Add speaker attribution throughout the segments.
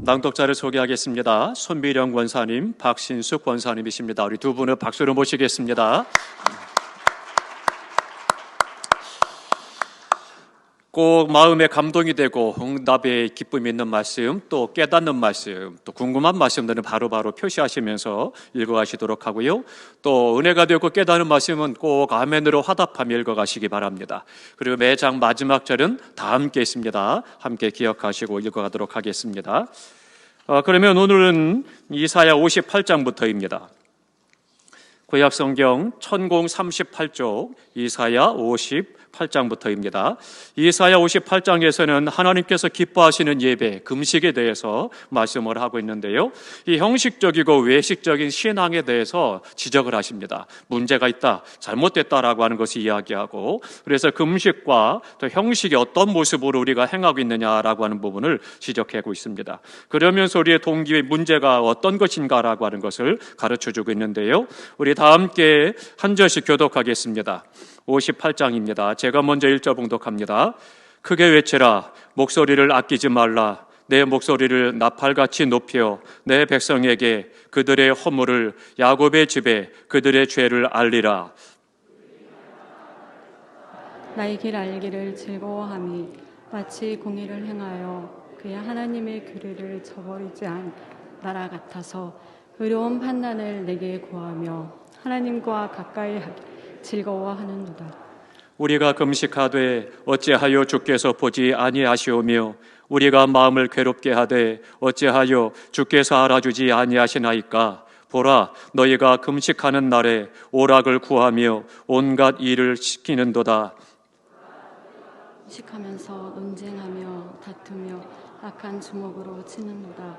Speaker 1: 낭독자를 소개하겠습니다. 손미령 권사님, 박신숙 권사님이십니다. 우리 두 분을 박수로 모시겠습니다. 꼭 마음에 감동이 되고 응답에 기쁨이 있는 말씀, 또 깨닫는 말씀, 또 궁금한 말씀들은 바로바로 표시하시면서 읽어가시도록 하고요. 또 은혜가 되고 깨닫는 말씀은 꼭 아멘으로 화답하며 읽어가시기 바랍니다. 그리고 매장 마지막 절은 다 함께 있습니다. 함께 기억하시고 읽어가도록 하겠습니다. 그러면 오늘은 이사야 58장부터입니다. 구약성경 1038쪽 이사야 58장부터입니다. 이사야 58장에서는 하나님께서 기뻐하시는 예배, 금식에 대해서 말씀을 하고 있는데요. 이 형식적이고 외식적인 신앙에 대해서 지적을 하십니다. 문제가 있다, 잘못됐다라고 하는 것을 이야기하고, 그래서 금식과 또 형식이 어떤 모습으로 우리가 행하고 있느냐라고 하는 부분을 지적하고 있습니다. 그러면서 우리의 동기의 문제가 어떤 것인가라고 하는 것을 가르쳐주고 있는데요. 우리 다 함께 한 절씩 교독하겠습니다. 58장입니다. 제가 먼저 1절 봉독합니다. 크게 외치라, 목소리를 아끼지 말라. 내 목소리를 나팔같이 높여 내 백성에게 그들의 허물을, 야곱의 집에 그들의 죄를 알리라.
Speaker 2: 나의 길 알기를 즐거워함이 마치 공의를 행하여 그의 하나님의 규례를 저버리지 않은 나라 같아서 의로운 판단을 내게 구하며 하나님과 가까이 하기 즐거워하는도다.
Speaker 1: 우리가 금식하되 어찌하여 주께서 보지 아니하시오며 우리가 마음을 괴롭게 하되 어찌하여 주께서 알아주지 아니하시나이까. 보라, 너희가 금식하는 날에 오락을 구하며 온갖 일을 시키는도다.
Speaker 2: 금식하면서 논쟁하며 다투며 악한 주먹으로 치는도다.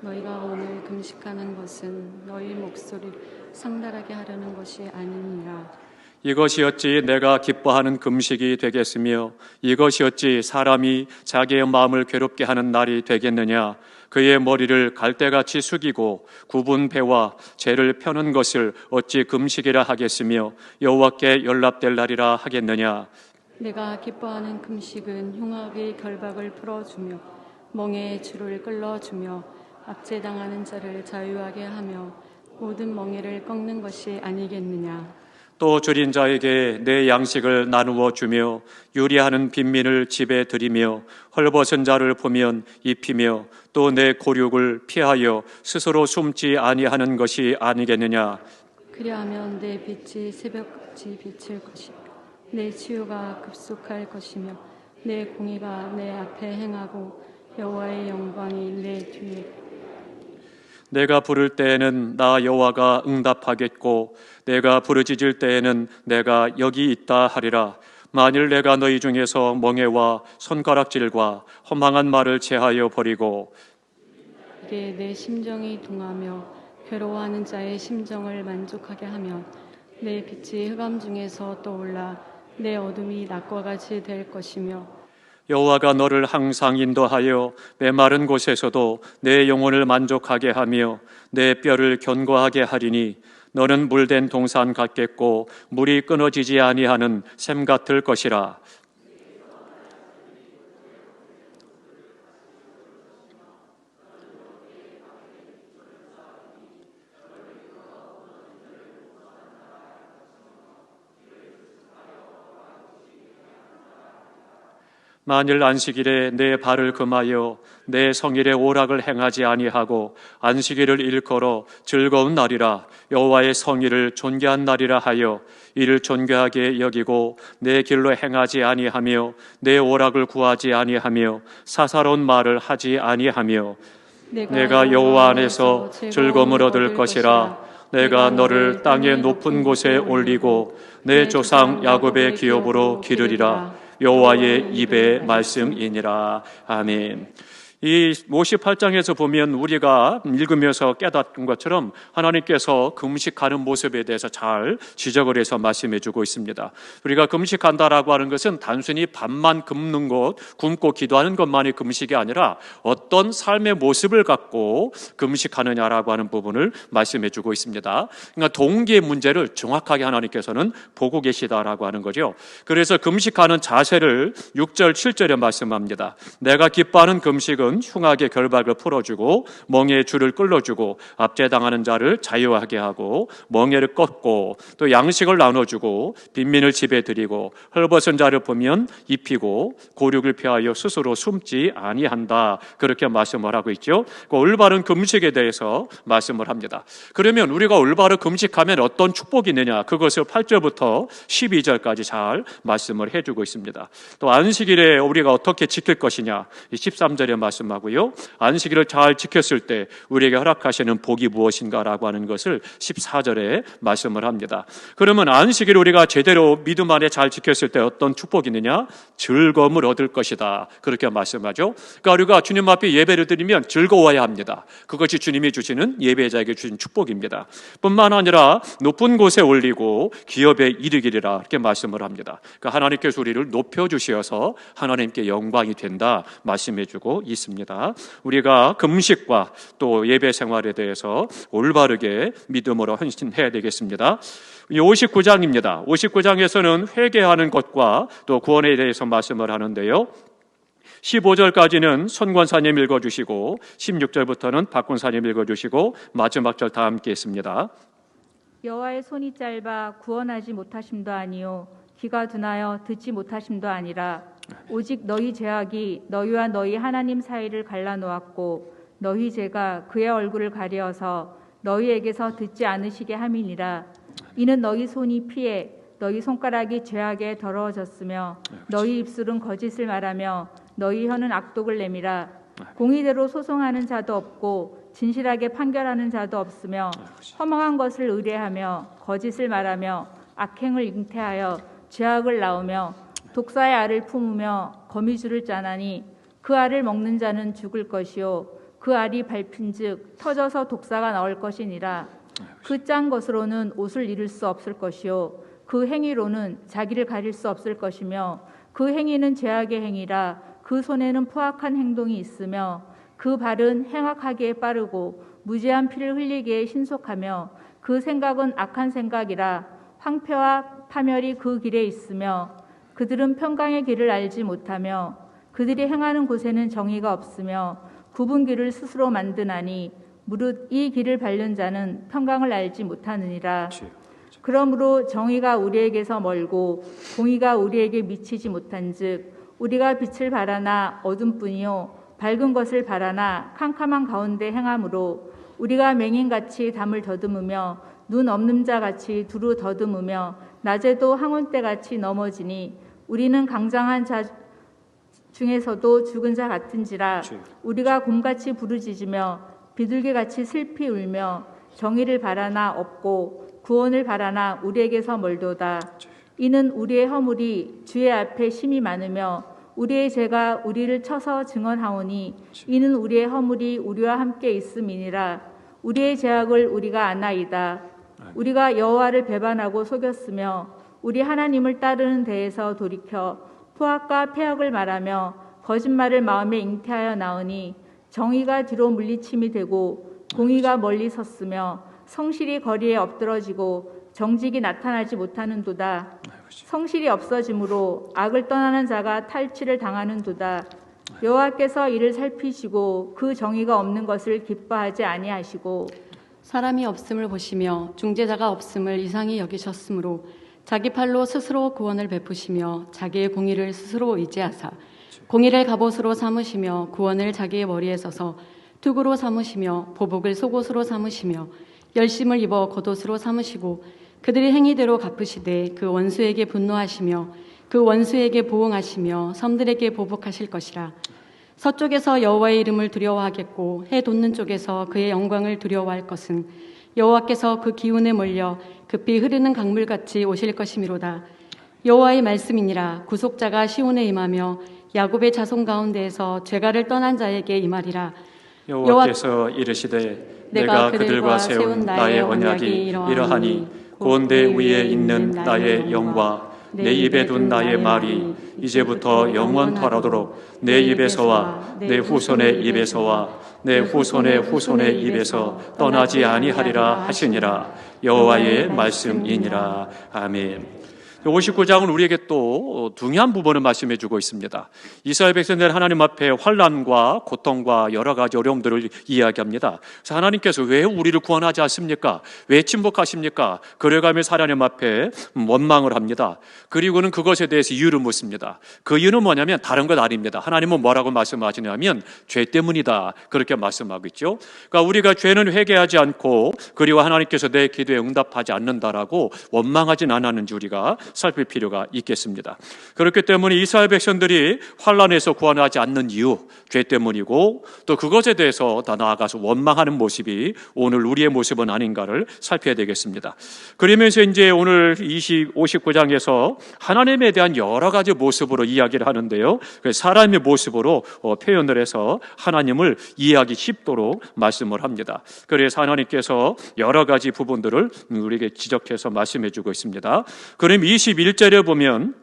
Speaker 2: 너희가 오늘 금식하는 것은 너희 목소리를 상달하게 하려는 것이 아니니라.
Speaker 1: 이것이 어찌 내가 기뻐하는 금식이 되겠으며 이것이 어찌 사람이 자기의 마음을 괴롭게 하는 날이 되겠느냐. 그의 머리를 갈대같이 숙이고 굽은 배와 죄를 펴는 것을 어찌 금식이라 하겠으며 여호와께 연락될 날이라 하겠느냐.
Speaker 2: 내가 기뻐하는 금식은 흉악의 결박을 풀어주며 멍에의 줄을 끌어주며 압제당하는 자를 자유하게 하며 모든 멍에를 꺾는 것이 아니겠느냐.
Speaker 1: 또 줄인 자에게 내 양식을 나누어 주며 유리하는 빈민을 집에 들이며 헐벗은 자를 보면 입히며 또 내 고륙을 피하여 스스로 숨지 아니하는 것이 아니겠느냐.
Speaker 2: 그리하면 내 빛이 새벽같이 비칠 것이며 내 치유가 급속할 것이며 내 공의가 내 앞에 행하고 여호와의 영광이 내 뒤에.
Speaker 1: 내가 부를 때에는 나 여호와가 응답하겠고 내가 부르짖을 때에는 내가 여기 있다 하리라. 만일 내가 너희 중에서 멍에와 손가락질과 허망한 말을 제하여 버리고
Speaker 2: 이게 내 심정이 동하며 괴로워하는 자의 심정을 만족하게 하면 내 빛이 흑암 중에서 떠올라 내 어둠이 낮과 같이 될 것이며
Speaker 1: 여호와가 너를 항상 인도하여 메마른 곳에서도 내 영혼을 만족하게 하며 내 뼈를 견고하게 하리니 너는 물된 동산 같겠고 물이 끊어지지 아니하는 샘 같을 것이라. 만일 안식일에 내 발을 금하여 내 성일에 오락을 행하지 아니하고 안식일을 일컬어 즐거운 날이라 여호와의 성일을 존귀한 날이라 하여 이를 존귀하게 여기고 내 길로 행하지 아니하며 내 오락을 구하지 아니하며 사사로운 말을 하지 아니하며 내가 여호와 안에서 즐거움을 얻을 것이라. 내가 너를 땅의 높은 곳에 올리고 내 조상 야곱의 기업으로 기르리라. 여호와의 입의 말씀이니라. 아멘. 이 58장에서 보면 우리가 읽으면서 깨닫는 것처럼 하나님께서 금식하는 모습에 대해서 잘 지적을 해서 말씀해 주고 있습니다. 우리가 금식한다라고 하는 것은 단순히 밥만 굶는 것, 굶고 기도하는 것만이 금식이 아니라 어떤 삶의 모습을 갖고 금식하느냐라고 하는 부분을 말씀해 주고 있습니다. 그러니까 동기의 문제를 정확하게 하나님께서는 보고 계시다라고 하는 거죠. 그래서 금식하는 자세를 6절, 7절에 말씀합니다. 내가 기뻐하는 금식은 것은 흉악의 결박을 풀어주고 멍에의 줄을 끌어주고 압제당하는 자를 자유하게 하고 멍에를 꺾고 또 양식을 나눠주고 빈민을 집에 들이고 헐벗은 자를 보면 입히고 고륙을 피하여 스스로 숨지 아니한다. 그렇게 말씀을 하고 있죠. 그 올바른 금식에 대해서 말씀을 합니다. 그러면 우리가 올바른 금식하면 어떤 축복이 있느냐? 그것을 8절부터 12절까지 잘 말씀을 해주고 있습니다. 또 안식일에 우리가 어떻게 지킬 것이냐? 13절에 말씀하고요. 안식일을 잘 지켰을 때 우리에게 허락하시는 복이 무엇인가라고 하는 것을 14절에 말씀을 합니다. 그러면 안식일 우리가 제대로 믿음 안에 잘 지켰을 때 어떤 축복이 있느냐? 즐거움을 얻을 것이다. 그렇게 말씀하죠. 그러니까 우리가 주님 앞에 예배를 드리면 즐거워야 합니다. 그것이 주님이 주시는 예배자에게 주신 축복입니다. 뿐만 아니라 높은 곳에 올리고 기업에 이르기리라 이렇게 말씀을 합니다. 그러니까 하나님께서 우리를 높여주셔서 하나님께 영광이 된다 말씀해주고 있습니다. 우리가 금식과 또 예배 생활에 대해서 올바르게 믿음으로 헌신해야 되겠습니다. 59장입니다. 59장에서는 회개하는 것과 또 구원에 대해서 말씀을 하는데요. 15절까지는 손권사님 읽어주시고 16절부터는 박권사님 읽어주시고 마지막 절 다 함께 했습니다.
Speaker 3: 여호와의 손이 짧아 구원하지 못하심도 아니요 귀가 둔하여 듣지 못하심도 아니라 오직 너희 죄악이 너희와 너희 하나님 사이를 갈라놓았고 너희 죄가 그의 얼굴을 가리어서 너희에게서 듣지 않으시게 함이니라. 이는 너희 손이 피해 너희 손가락이 죄악에 더러워졌으며 너희 입술은 거짓을 말하며 너희 혀는 악독을 내밀어 공의대로 소송하는 자도 없고 진실하게 판결하는 자도 없으며 허망한 것을 의뢰하며 거짓을 말하며 악행을 잉태하여 죄악을 낳으며 독사의 알을 품으며 거미줄을 짜나니 그 알을 먹는 자는 죽을 것이요 그 알이 밟힌즉 터져서 독사가 나올 것이니라. 그 짠 것으로는 옷을 잃을 수 없을 것이요 그 행위로는 자기를 가릴 수 없을 것이며 그 행위는 죄악의 행위라. 그 손에는 포악한 행동이 있으며 그 발은 행악하기에 빠르고 무죄한 피를 흘리기에 신속하며 그 생각은 악한 생각이라. 황폐와 파멸이 그 길에 있으며 그들은 평강의 길을 알지 못하며 그들이 행하는 곳에는 정의가 없으며 굽은 길을 스스로 만드나니 무릇 이 길을 밟는 자는 평강을 알지 못하느니라. 그러므로 정의가 우리에게서 멀고 공의가 우리에게 미치지 못한즉 우리가 빛을 바라나 어둠뿐이요 밝은 것을 바라나 캄캄한 가운데 행함으로 우리가 맹인같이 담을 더듬으며 눈 없는 자같이 두루 더듬으며 낮에도 항온때같이 넘어지니 우리는 강장한 자 중에서도 죽은 자 같은지라. 우리가 곰같이 부르짖으며 비둘기같이 슬피 울며 정의를 바라나 없고 구원을 바라나 우리에게서 멀도다. 이는 우리의 허물이 주의 앞에 심히 많으며 우리의 죄가 우리를 쳐서 증언하오니 이는 우리의 허물이 우리와 함께 있음이니라. 우리의 죄악을 우리가 아나이다. 우리가 여호와를 배반하고 속였으며 우리 하나님을 따르는 데에서 돌이켜 포악과 폐악을 말하며 거짓말을 마음에 잉태하여 나으니 정의가 뒤로 물리침이 되고 공의가 멀리 섰으며 성실이 거리에 엎드러지고 정직이 나타나지 못하는도다. 성실이 없어지므로 악을 떠나는 자가 탈취를 당하는도다. 여호와께서 이를 살피시고 그 정의가 없는 것을 기뻐하지 아니하시고
Speaker 2: 사람이 없음을 보시며 중재자가 없음을 이상히 여기셨으므로 자기 팔로 스스로 구원을 베푸시며 자기의 공의를 스스로 의지하사 공의를 갑옷으로 삼으시며 구원을 자기의 머리에 써서 투구로 삼으시며 보복을 속옷으로 삼으시며 열심을 입어 겉옷으로 삼으시고 그들의 행위대로 갚으시되 그 원수에게 분노하시며 그 원수에게 보응하시며 섬들에게 보복하실 것이라. 서쪽에서 여호와의 이름을 두려워하겠고 해 돋는 쪽에서 그의 영광을 두려워할 것은 여호와께서 그 기운에 몰려 급히 흐르는 강물같이 오실 것이미로다. 여호와의 말씀이니라. 구속자가 시온에 임하며 야곱의 자손 가운데에서 죄가를 떠난 자에게 임하리라.
Speaker 1: 여호와께서 이르시되 내가 그들과 세운 나의 언약이 이러하니 고온대 위에 있는 나의 영과 내 입에 둔 나의 말이 이제부터 영원토록 내 입에서와 내 후손의 입에서와 내 후손의 후손의 입에서 떠나지 아니하리라 하시니라. 여호와의 말씀이니라. 아멘. 59장은 우리에게 또 중요한 부분을 말씀해 주고 있습니다. 이스라엘 백성들 하나님 앞에 환난과 고통과 여러 가지 어려움들을 이야기합니다. 그래서 하나님께서 왜 우리를 구원하지 않습니까? 왜 침묵하십니까? 그래가면서 하나님 앞에 원망을 합니다. 그리고는 그것에 대해서 이유를 묻습니다. 그 이유는 뭐냐면 다른 것 아닙니다. 하나님은 뭐라고 말씀하시냐면 죄 때문이다, 그렇게 말씀하고 있죠. 그러니까 우리가 죄는 회개하지 않고 그리고 하나님께서 내 기도에 응답하지 않는다라고 원망하진 않았는지 우리가 살필 필요가 있겠습니다. 그렇기 때문에 이스라엘 백성들이 환난에서 구원하지 않는 이유, 죄 때문이고 또 그것에 대해서 더 나아가서 원망하는 모습이 오늘 우리의 모습은 아닌가를 살펴야 되겠습니다. 그러면서 이제 오늘 59장에서 하나님에 대한 여러 가지 모습으로 이야기를 하는데요. 사람의 모습으로 표현을 해서 하나님을 이해하기 쉽도록 말씀을 합니다. 그래서 하나님께서 여러 가지 부분들을 우리에게 지적해서 말씀해 주고 있습니다. 그럼 21절에 보면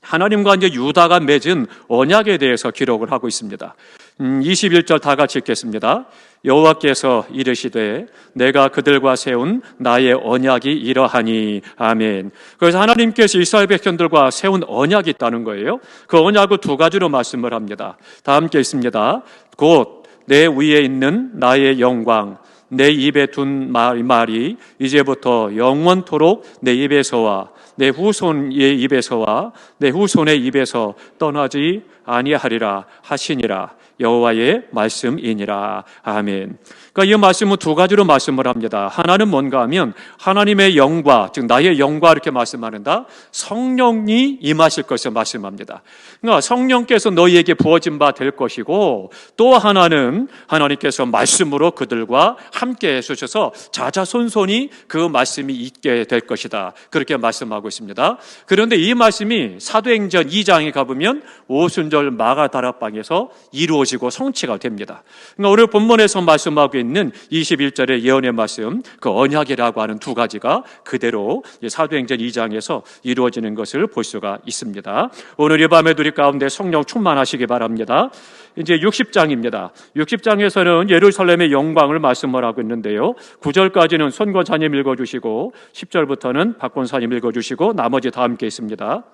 Speaker 1: 하나님과 이제 유다가 맺은 언약에 대해서 기록을 하고 있습니다. 21절 다 같이 읽겠습니다. 여호와께서 이르시되 내가 그들과 세운 나의 언약이 이러하니. 아멘. 그래서 하나님께서 이스라엘 백성들과 세운 언약이 있다는 거예요. 그 언약을 두 가지로 말씀을 합니다. 다 함께 읽습니다. 곧 내 위에 있는 나의 영광, 내 입에 둔 말이 이제부터 영원토록 내 입에서와 내 후손의 입에서와 내 후손의 입에서 떠나지 아니하리라 하시니라. 여호와의 말씀이니라. 아멘. 그러니까 이 말씀은 두 가지로 말씀을 합니다. 하나는 뭔가 하면 하나님의 영과, 즉 나의 영과 이렇게 말씀하는다. 성령이 임하실 것을 말씀합니다. 그러니까 성령께서 너희에게 부어진 바 될 것이고, 또 하나는 하나님께서 말씀으로 그들과 함께 해주셔서 자자손손이 그 말씀이 있게 될 것이다, 그렇게 말씀하고 있습니다. 그런데 이 말씀이 사도행전 2장에 가보면 오순절 마가다락방에서 이루어지고 성취가 됩니다. 그러니까 오늘 본문에서 말씀하고 있는 21절의 예언의 말씀, 그 언약이라고 하는 두 가지가 그대로 사도행전 2장에서 이루어지는 것을 볼 수가 있습니다. 오늘 이 밤에 우리 가운데 성령 충만하시기 바랍니다. 이제 60장입니다. 60장에서는 예루살렘의 영광을 말씀을 하고 있는데요. 9절까지는 손 권사님 읽어주시고 10절부터는 박 권사님 읽어주시고 나머지 다 함께 있습니다.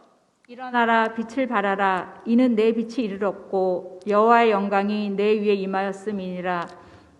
Speaker 3: 일어나라, 빛을 발하라. 이는 내 빛이 이르렀고 여호와의 영광이 내 위에 임하였음이니라.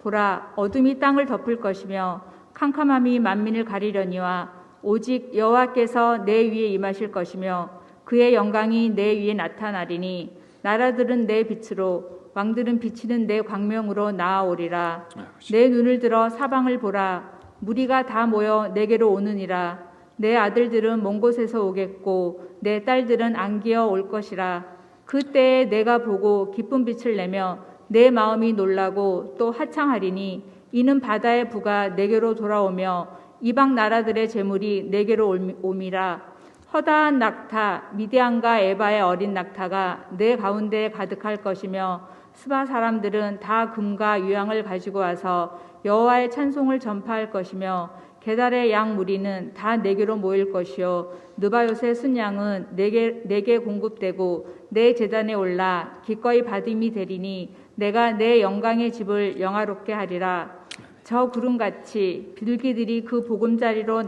Speaker 3: 보라, 어둠이 땅을 덮을 것이며 캄캄함이 만민을 가리려니와 오직 여호와께서 내 위에 임하실 것이며 그의 영광이 내 위에 나타나리니 나라들은 내 빛으로 왕들은 비치는 내 광명으로 나아오리라. 내 눈을 들어 사방을 보라. 무리가 다 모여 내게로 오느니라. 내 아들들은 먼 곳에서 오겠고 내 딸들은 안기어 올 것이라. 그때에 내가 보고 기쁜 빛을 내며 내 마음이 놀라고 또 하창하리니 이는 바다의 부가 내게로 돌아오며 이방 나라들의 재물이 내게로 옴이라. 허다한 낙타 미디안과 에바의 어린 낙타가 내 가운데에 가득할 것이며 스바 사람들은 다 금과 유향을 가지고 와서 여호와의 찬송을 전파할 것이며 게달의 양 무리는 다 내게로 모일 것이요 느바요의 순양은 내게 공급되고 내 제단에 올라 기꺼이 받음이 되리니 내가 내 영광의 집을 영화롭게 하리라. 저 구름같이 빌기들이 그 보금자리로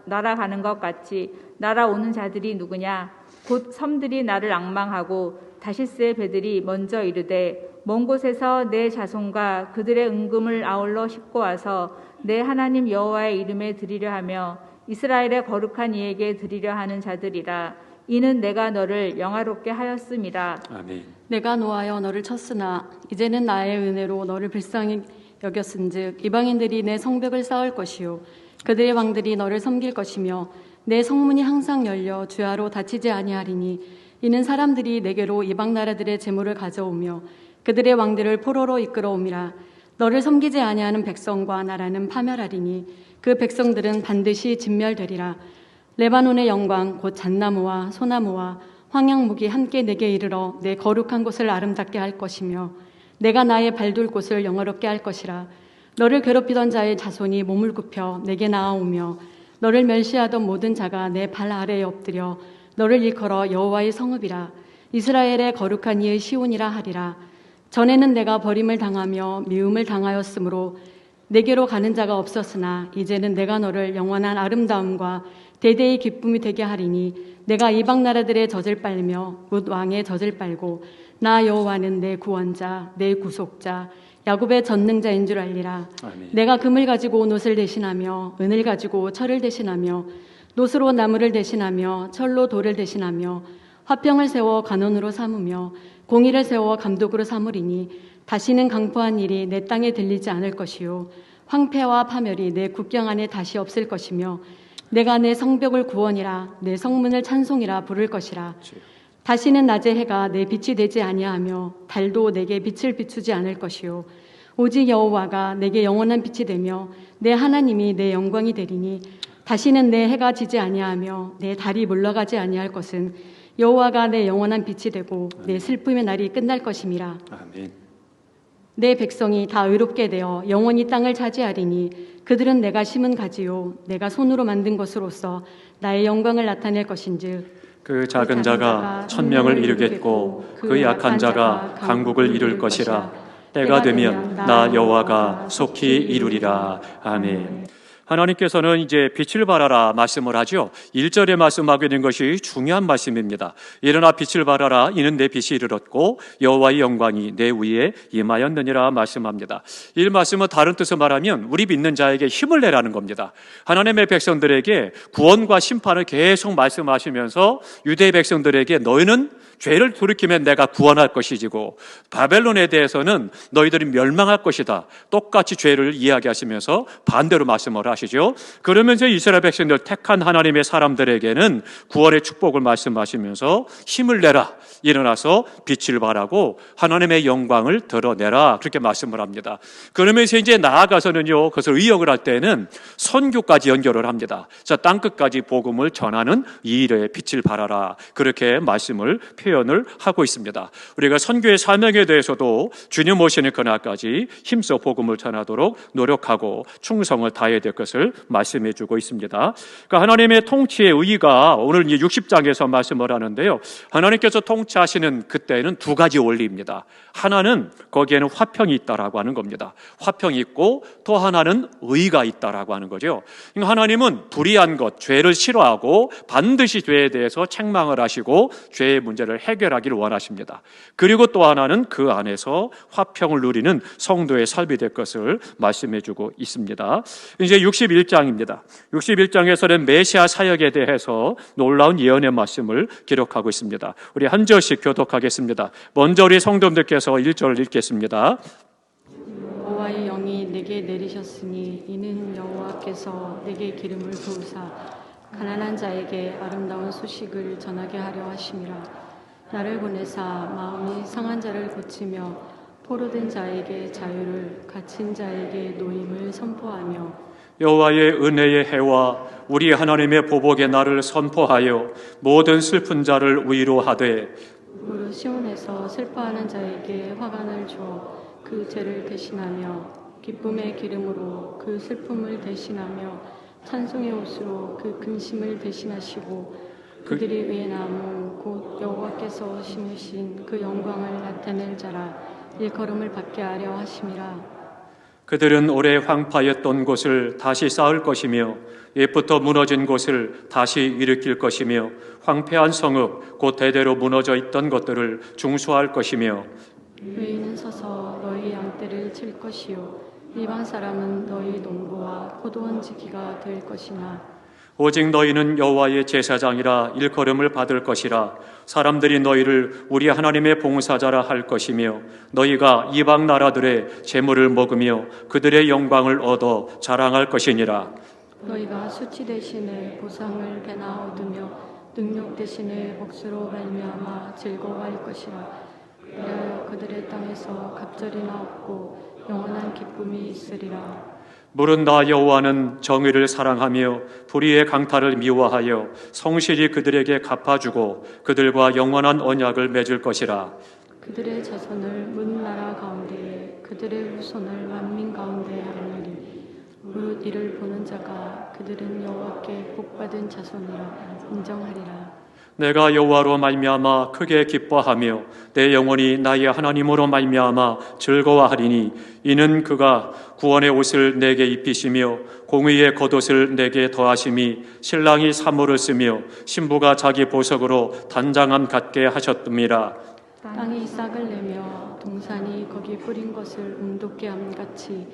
Speaker 3: 날아가는 것 같이 날아오는 자들이 누구냐? 곧 섬들이 나를 앙망하고 다시스의 배들이 먼저 이르되 먼 곳에서 내 자손과 그들의 은금을 아울러 싣고 와서 내 하나님 여호와의 이름에 드리려 하며 이스라엘의 거룩한 이에게 드리려 하는 자들이라. 이는 내가 너를 영화롭게 하였음이라.
Speaker 1: 아멘.
Speaker 2: 내가 노하여 너를 쳤으나 이제는 나의 은혜로 너를 불쌍히 여겼은즉 이방인들이 내 성벽을 쌓을 것이요 그들의 왕들이 너를 섬길 것이며 내 성문이 항상 열려 주야로 닫히지 아니하리니 이는 사람들이 내게로 이방 나라들의 재물을 가져오며 그들의 왕들을 포로로 이끌어옴이라. 너를 섬기지 아니하는 백성과 나라는 파멸하리니 그 백성들은 반드시 진멸되리라. 레바논의 영광 곧 잣나무와 소나무와 황양목이 함께 내게 이르러 내 거룩한 곳을 아름답게 할 것이며 내가 나의 발둘 곳을 영화롭게 할 것이라. 너를 괴롭히던 자의 자손이 몸을 굽혀 내게 나아오며 너를 멸시하던 모든 자가 내 발 아래에 엎드려 너를 일컬어 여호와의 성읍이라. 이스라엘의 거룩한 이의 시온이라 하리라. 전에는 내가 버림을 당하며 미움을 당하였으므로 내게로 가는 자가 없었으나 이제는 내가 너를 영원한 아름다움과 대대의 기쁨이 되게 하리니 내가 이방 나라들의 젖을 빨며 곧 왕의 젖을 빨고 나 여호와는 내 구원자 내 구속자 야곱의 전능자인 줄 알리라.
Speaker 1: 아멘.
Speaker 2: 내가 금을 가지고 옷을 대신하며 은을 가지고 철을 대신하며 노스로 나무를 대신하며 철로 돌을 대신하며 화평을 세워 간원으로 삼으며 공의를 세워 감독으로 삼으리니 다시는 강포한 일이 내 땅에 들리지 않을 것이요 황폐와 파멸이 내 국경 안에 다시 없을 것이며 내가 내 성벽을 구원이라 내 성문을 찬송이라 부를 것이라. 다시는 낮의 해가 내 빛이 되지 아니하며 달도 내게 빛을 비추지 않을 것이요 오직 여호와가 내게 영원한 빛이 되며 내 하나님이 내 영광이 되리니 다시는 내 해가 지지 아니하며 내 달이 물러가지 아니할 것은 여호와가 내 영원한 빛이 되고 내 슬픔의 날이 끝날 것임이라.
Speaker 1: 아멘.
Speaker 2: 내 백성이 다 의롭게 되어 영원히 땅을 차지하리니 그들은 내가 심은 가지요 내가 손으로 만든 것으로서 나의 영광을 나타낼 것인즉
Speaker 1: 그 작은 자가 천명을 이루겠고 그 약한 자가 강국을 이룰 것이라. 때가 되면 나 여호와가 속히 이루리라. 아멘. 하나님께서는 이제 빛을 발하라 말씀을 하죠. 1절에 말씀하게 된 것이 중요한 말씀입니다. 일어나 빛을 발하라 이는 내 빛이 이르렀고 여호와의 영광이 내 위에 임하였느니라 말씀합니다. 이 말씀은 다른 뜻을 말하면 우리 믿는 자에게 힘을 내라는 겁니다. 하나님의 백성들에게 구원과 심판을 계속 말씀하시면서 유대 백성들에게 너희는 죄를 돌이키면 내가 구원할 것이지고 바벨론에 대해서는 너희들이 멸망할 것이다. 똑같이 죄를 이야기하시면서 반대로 말씀을 하시죠. 그러면서 이스라엘 백성들 택한 하나님의 사람들에게는 구원의 축복을 말씀하시면서 힘을 내라. 일어나서 빛을 발하고 하나님의 영광을 드러내라. 그렇게 말씀을 합니다. 그러면서 이제 나아가서는요. 그것을 의역을 할 때는 선교까지 연결을 합니다. 자, 땅끝까지 복음을 전하는 이 일에 빛을 발하라. 그렇게 말씀을 표현을 하고 있습니다. 우리가 선교의 사명에 대해서도 주님 오시는 그날까지 힘써 복음을 전하도록 노력하고 충성을 다해야 될 것을 말씀해 주고 있습니다. 그러니까 하나님의 통치의 의의가 오늘 60장에서 말씀을 하는데요. 하나님께서 통치하시는 그때는 두 가지 원리입니다. 하나는 거기에는 화평이 있다라고 하는 겁니다. 화평이 있고 또 하나는 의의가 있다라고 하는 거죠. 그러니까 하나님은 불의한 것, 죄를 싫어하고 반드시 죄에 대해서 책망을 하시고 죄의 문제를 해결하기를 원하십니다. 그리고 또 하나는 그 안에서 화평을 누리는 성도의 삶이 될 것을 말씀해 주고 있습니다. 이제 61장입니다. 61장에서는 메시아 사역에 대해서 놀라운 예언의 말씀을 기록하고 있습니다. 우리 한 절씩 교독하겠습니다. 먼저 우리 성도님들께서 1절을 읽겠습니다.
Speaker 2: 여호와의 영이 내게 내리셨으니 이는 여호와께서 내게 기름을 부으사 가난한 자에게 아름다운 소식을 전하게 하려 하심이라. 나를 보내사 마음이 상한 자를 고치며 포로된 자에게 자유를 갇힌 자에게 노임을 선포하며
Speaker 1: 여호와의 은혜의 해와 우리 하나님의 보복의 날을 선포하여 모든 슬픈 자를 위로하되
Speaker 2: 무릇 시온에서 슬퍼하는 자에게 화관을 주어 그 죄를 대신하며 기쁨의 기름으로 그 슬픔을 대신하며 찬송의 옷으로 그 근심을 대신하시고 그들이 위에 나무 곧 여호와께서 심으신 그 영광을 나타낼 자라 일컬음을 받게 하려 하심이라.
Speaker 1: 그들은 오래 황파였던 곳을 다시 쌓을 것이며 옛부터 무너진 곳을 다시 일으킬 것이며 황폐한 성읍 곧 대대로 무너져 있던 것들을 중수할 것이며
Speaker 2: 의인은 서서 너희 양떼를 칠 것이요 이방 사람은 너희 농부와 포도원 지기가 될 것이나
Speaker 1: 오직 너희는 여호와의 제사장이라 일컬음을 받을 것이라. 사람들이 너희를 우리 하나님의 봉사자라 할 것이며 너희가 이방 나라들의 재물을 먹으며 그들의 영광을 얻어 자랑할 것이니라.
Speaker 2: 너희가 수치 대신에 보상을 배나 얻으며 능력 대신에 복수로 말미암아 즐거워할 것이라. 그리하여 그들의 땅에서 갑절이나 없고 영원한 기쁨이 있으리라.
Speaker 1: 물은 나 여호와는 정의를 사랑하며 불의의 강탈을 미워하여 성실히 그들에게 갚아주고 그들과 영원한 언약을 맺을 것이라.
Speaker 2: 그들의 자손을 문 나라 가운데에 그들의 후손을 만민 가운데 하리니 무릇 이를 보는 자가 그들은 여호와께 복받은 자손이라 인정하리라.
Speaker 1: 내가 여호와로 말미암아 크게 기뻐하며 내 영혼이 나의 하나님으로 말미암아 즐거워하리니 이는 그가 구원의 옷을 내게 입히시며 공의의 겉옷을 내게 더하심이 신랑이 사모를 쓰며 신부가 자기 보석으로 단장함 같게 하셨음이라.
Speaker 2: 땅이 싹을 내며 동산이 거기 뿌린 것을 움돋게 함같이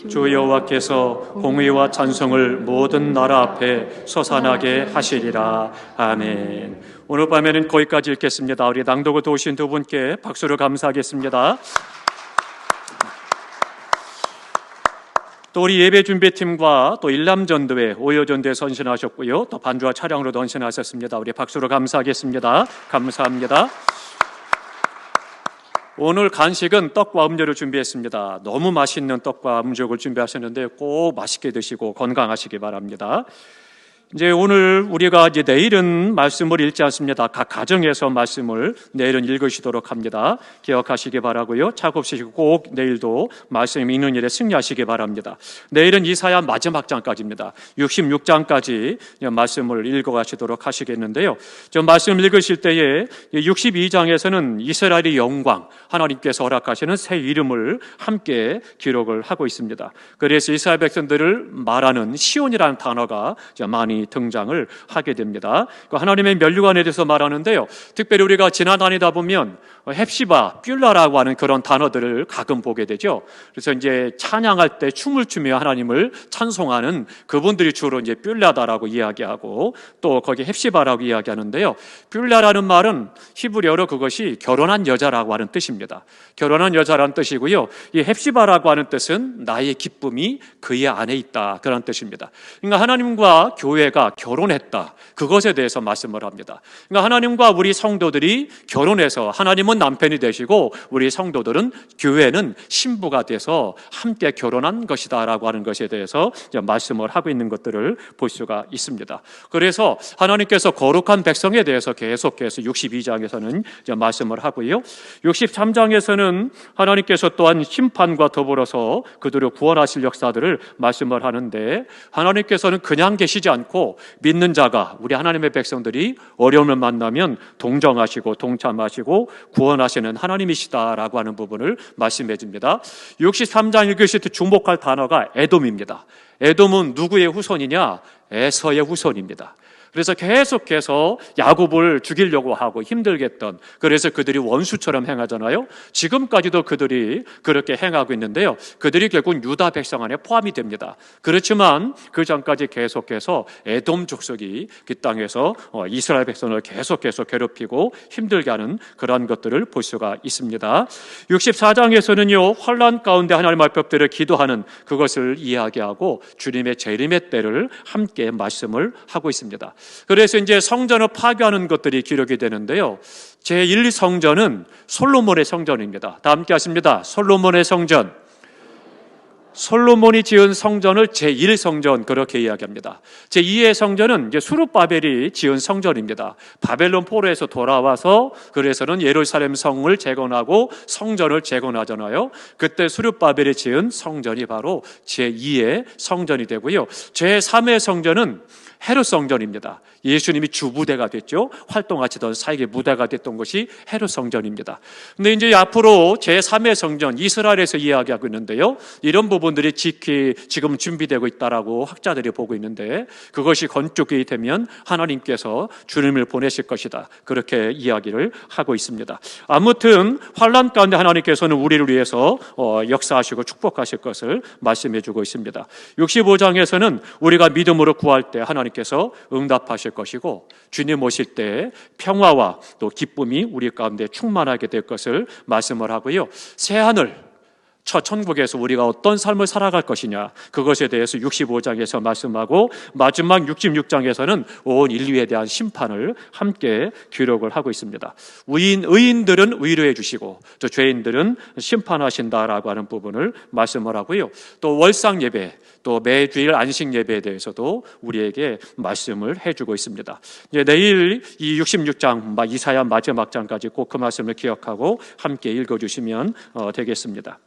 Speaker 1: 주 여호와께서 공의와 찬송을 모든 나라 앞에 솟아나게 하시리라. 아멘. 오늘 밤에는 거기까지 읽겠습니다. 우리 낭독을 도우신 두 분께 박수를 감사하겠습니다. 또 우리 예배준비팀과 또 일남전도회, 오여전도회 선신하셨고요. 또 반주와 차량으로 헌신하셨습니다. 우리 박수로 감사하겠습니다. 감사합니다. 오늘 간식은 떡과 음료를 준비했습니다. 너무 맛있는 떡과 음료를 준비하셨는데 꼭 맛있게 드시고 건강하시기 바랍니다. 이제 오늘 우리가 이제 내일은 말씀을 읽지 않습니다. 각 가정에서 말씀을 내일은 읽으시도록 합니다. 기억하시기 바라고요. 차곡시키고 꼭 내일도 말씀 읽는 일에 승리하시기 바랍니다. 내일은 이사야 마지막 장까지입니다. 66장까지 말씀을 읽어가시도록 하시겠는데요. 저 말씀 읽으실 때에 62장에서는 이스라엘의 영광, 하나님께서 허락하시는 새 이름을 함께 기록을 하고 있습니다. 그래서 이스라엘 백성들을 말하는 시온이라는 단어가 많이 등장을 하게 됩니다. 하나님의 면류관에 대해서 말하는데요. 특별히 우리가 지나다니다 보면 헵시바, 뷸라라고 하는 그런 단어들을 가끔 보게 되죠. 그래서 이제 찬양할 때 춤을 추며 하나님을 찬송하는 그분들이 주로 이제 뷸라다라고 이야기하고 또 거기 헵시바라고 이야기하는데요. 뷸라라는 말은 히브리어로 그것이 결혼한 여자라고 하는 뜻입니다. 결혼한 여자라는 뜻이고요. 이 헵시바라고 하는 뜻은 나의 기쁨이 그의 안에 있다, 그런 뜻입니다. 그러니까 하나님과 교회가 결혼했다, 그것에 대해서 말씀을 합니다. 그러니까 하나님과 우리 성도들이 결혼해서 하나님은 남편이 되시고 우리 성도들은, 교회는 신부가 돼서 함께 결혼한 것이다 라고 하는 것에 대해서 말씀을 하고 있는 것들을 볼 수가 있습니다. 그래서 하나님께서 거룩한 백성에 대해서 계속해서 62장에서는 말씀을 하고요. 63장에서는 하나님께서 또한 심판과 더불어서 그들을 구원하실 역사들을 말씀을 하는데, 하나님께서는 그냥 계시지 않고 믿는 자가, 우리 하나님의 백성들이 어려움을 만나면 동정하시고 동참하시고 구원하시는 하나님이시다라고 하는 부분을 말씀해 줍니다. 63장 읽으실 때 주목할 단어가 에돔입니다. 에돔은 누구의 후손이냐? 에서의 후손입니다. 그래서 계속해서 야곱을 죽이려고 하고 힘들게 했던, 그래서 그들이 원수처럼 행하잖아요. 지금까지도 그들이 그렇게 행하고 있는데요. 그들이 결국 유다 백성 안에 포함이 됩니다. 그렇지만 그 전까지 계속해서 에돔 족속이 그 땅에서 이스라엘 백성을 계속해서 괴롭히고 힘들게 하는 그러한 것들을 볼 수가 있습니다. 64장에서는요, 환난 가운데 하나님의 말법대로 기도하는 그것을 이야기하고 주님의 재림의 때를 함께 말씀을 하고 있습니다. 그래서 이제 성전을 파괴하는 것들이 기록이 되는데요. 제1 성전은 솔로몬의 성전입니다. 다 함께 하십니다. 솔로몬의 성전. 솔로몬이 지은 성전을 제1성전 그렇게 이야기합니다. 제2의 성전은 이제 수룹바벨이 지은 성전입니다. 바벨론 포로에서 돌아와서 그래서는 예루살렘 성을 재건하고 성전을 재건하잖아요. 그때 수룹바벨이 지은 성전이 바로 제2의 성전이 되고요. 제3의 성전은 헤롯 성전입니다. 예수님이 주무대가 됐죠. 활동하시던 사역의 무대가 됐던 것이 헤롯 성전입니다. 근데 이제 앞으로 제3의 성전, 이스라엘에서 이야기하고 있는데요. 이런 부분들이 지금 준비되고 있다라고 학자들이 보고 있는데, 그것이 건축이 되면 하나님께서 주님을 보내실 것이다, 그렇게 이야기를 하고 있습니다. 아무튼 환난 가운데 하나님께서는 우리를 위해서 역사하시고 축복하실 것을 말씀해 주고 있습니다. 65장에서는 우리가 믿음으로 구할 때 하나님께서 응답하실 것이고, 주님 오실 때 평화와 또 기쁨이 우리 가운데 충만하게 될 것을 말씀을 하고요. 새하늘, 첫 천국에서 우리가 어떤 삶을 살아갈 것이냐, 그것에 대해서 65장에서 말씀하고, 마지막 66장에서는 온 인류에 대한 심판을 함께 기록을 하고 있습니다. 의인들은 위로해 주시고 또 죄인들은 심판하신다라고 하는 부분을 말씀을 하고요. 또 월상 예배, 또 매주일 안식 예배에 대해서도 우리에게 말씀을 해주고 있습니다. 이제 내일 이 66장 이사야 마지막 장까지 꼭 그 말씀을 기억하고 함께 읽어주시면 되겠습니다.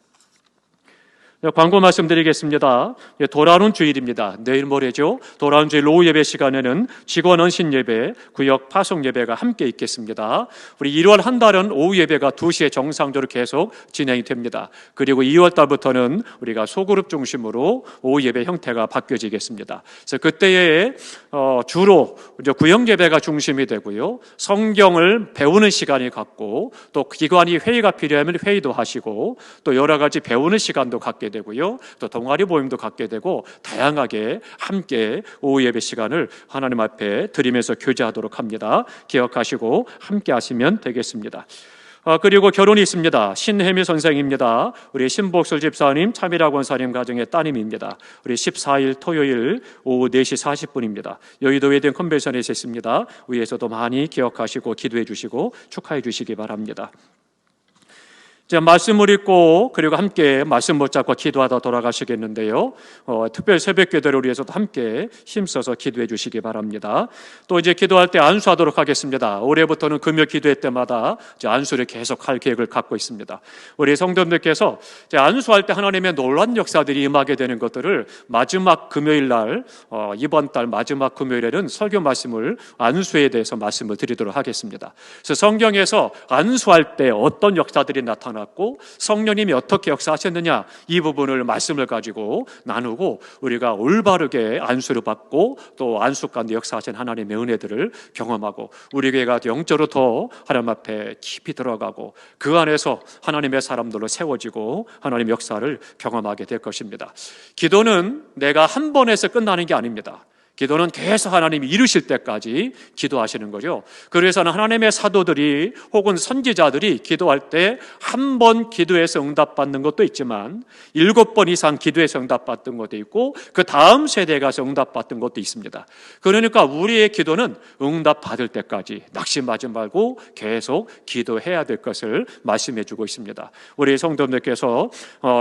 Speaker 1: 광고 말씀드리겠습니다. 돌아오는 주일입니다. 내일 모레죠. 돌아오는 주일 오후 예배 시간에는 직원 헌신 예배, 구역 파송 예배가 함께 있겠습니다. 우리 1월 한 달은 오후 예배가 2시에 정상적으로 계속 진행이 됩니다. 그리고 2월 달부터는 우리가 소그룹 중심으로 오후 예배 형태가 바뀌어지겠습니다. 그래서 그때에 주로 이제 구역 예배가 중심이 되고요. 성경을 배우는 시간이 갖고 또 기관이 회의가 필요하면 회의도 하시고 또 여러 가지 배우는 시간도 갖게 되고요. 또 동아리 모임도 갖게 되고 다양하게 함께 오후 예배 시간을 하나님 앞에 드리면서 교제하도록 합니다. 기억하시고 함께 하시면 되겠습니다. 그리고 결혼이 있습니다. 신혜미 선생입니다. 우리 신복술 집사님, 차미라 권사님 가정의 따님입니다. 우리 14일 토요일 오후 4시 40분입니다. 여의도 웨딩 컨벤션에서 있습니다. 위에서도 많이 기억하시고 기도해 주시고 축하해 주시기 바랍니다. 자, 말씀을 읽고 그리고 함께 말씀 붙잡고 기도하다 돌아가시겠는데요. 특별 새벽 기도를 위해서도 함께 힘써서 기도해 주시기 바랍니다. 또 이제 기도할 때 안수하도록 하겠습니다. 올해부터는 금요 기도회 때마다 이제 안수를 계속 할 계획을 갖고 있습니다. 우리 성도님들께서 이제 안수할 때 하나님의 놀라운 역사들이 임하게 되는 것들을 마지막 금요일 날 이번 달 마지막 금요일에는 설교 말씀을 안수에 대해서 말씀을 드리도록 하겠습니다. 그래서 성경에서 안수할 때 어떤 역사들이 나타나 성령님이 어떻게 역사하셨느냐 이 부분을 말씀을 가지고 나누고 우리가 올바르게 안수를 받고 또 안수 가운데 역사하신 하나님의 은혜들을 경험하고 우리 교회가 영적으로 더 하나님 앞에 깊이 들어가고 그 안에서 하나님의 사람들로 세워지고 하나님의 역사를 경험하게 될 것입니다. 기도는 내가 한 번에서 끝나는 게 아닙니다. 기도는 계속 하나님이 이루실 때까지 기도하시는 거죠. 그래서는 하나님의 사도들이 혹은 선지자들이 기도할 때 한 번 기도해서 응답받는 것도 있지만 7번 이상 기도해서 응답받던 것도 있고 그 다음 세대에 가서 응답받던 것도 있습니다. 그러니까 우리의 기도는 응답받을 때까지 낙심하지 말고 계속 기도해야 될 것을 말씀해 주고 있습니다. 우리 성도님들께서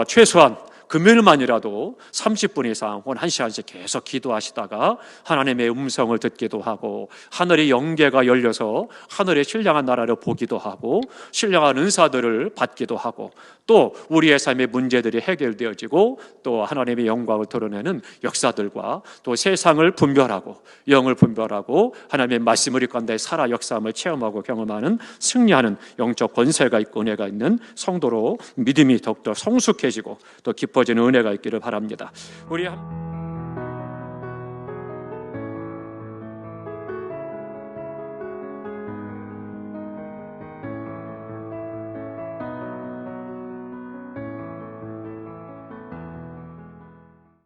Speaker 1: 최소한 금요일만이라도 30분 이상 혹은 1시간씩 계속 기도하시다가 하나님의 음성을 듣기도 하고 하늘의 영계가 열려서 하늘의 신령한 나라를 보기도 하고 신령한 은사들을 받기도 하고 또 우리의 삶의 문제들이 해결되어지고 또 하나님의 영광을 드러내는 역사들과 또 세상을 분별하고 영을 분별하고 하나님의 말씀을 입건대 살아 역사함을 체험하고 경험하는 승리하는 영적 권세가 있고 은혜가 있는 성도로 믿음이 더욱더 성숙해지고 또 깊어지는 은혜가 있기를 바랍니다. 우리